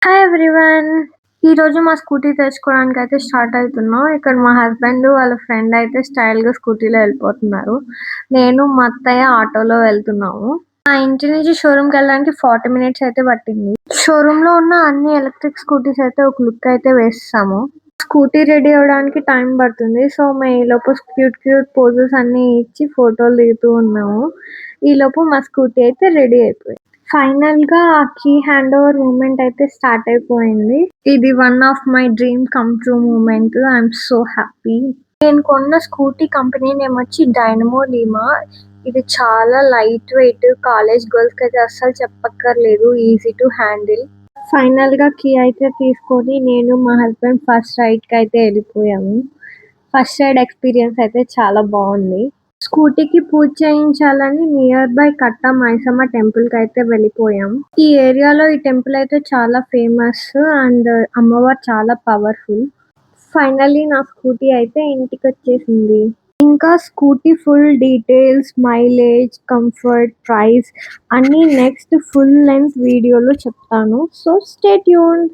Hi everyone. ఈరోజు మా scooty తెచ్చుకోవడానికి అయితే స్టార్ట్ అవుతున్నాం. ఇక్కడ మా హస్బెండ్ వాళ్ళ ఫ్రెండ్ అయితే స్టైల్గా స్కూటీలో వెళ్ళిపోతున్నారు. నేను మా అత్తయ్య ఆటోలో వెళ్తున్నాము. మా ఇంటి నుంచి షోరూమ్కి వెళ్ళడానికి 40 మినిట్స్ అయితే పట్టింది. షోరూంలో ఉన్న అన్ని ఎలక్ట్రిక్ స్కూటీస్ అయితే ఒక లుక్ అయితే వేస్తాము. స్కూటీ రెడీ అవ్వడానికి టైం పడుతుంది. సో మేము ఈలోపు క్యూట్ క్యూట్ పోజెస్ అన్ని ఇచ్చి ఫోటోలు దిగుతూ ఉన్నాము. ఈలోపు మా స్కూటీ అయితే రెడీ అయిపోయింది. ఫైనల్ గా కీ హ్యాండ్ ఓవర్ మూమెంట్ అయితే స్టార్ట్ అయిపోయింది. ఇది one of my dream come true moment. I'm so happy. నేను కొన్న స్కూటీ కంపెనీ నేమ్ వచ్చి డైనమో లీమా. ఇది చాలా లైట్ వెయిట్, కాలేజ్ గర్ల్స్ కి అయితే అస్సలు చెప్పక్కర్లేదు, ఈజీ టు హ్యాండిల్. ఫైనల్ గా కీ అయితే తీసుకొని నేను మా హస్బెండ్ ఫస్ట్ రైడ్ కి అయితే వెళ్ళిపోయాము. ఫస్ట్ రైడ్ ఎక్స్పీరియన్స్ అయితే చాలా బాగుంది. స్కూటీకి పూజ చేయించాలని నియర్ బై కట్ట మైసమ్మ టెంపుల్ కి అయితే వెళ్ళిపోయాం. ఈ ఏరియాలో ఈ టెంపుల్ అయితే చాలా ఫేమస్ అండ్ అమ్మవారు చాలా పవర్ఫుల్. ఫైనల్లీ నా స్కూటీ అయితే ఇంటికి వచ్చేసింది. ఇంకా scooty full details, mileage, comfort, price అన్ని నెక్స్ట్ ఫుల్ లెంత్ వీడియోలో చెప్తాను. So stay tuned.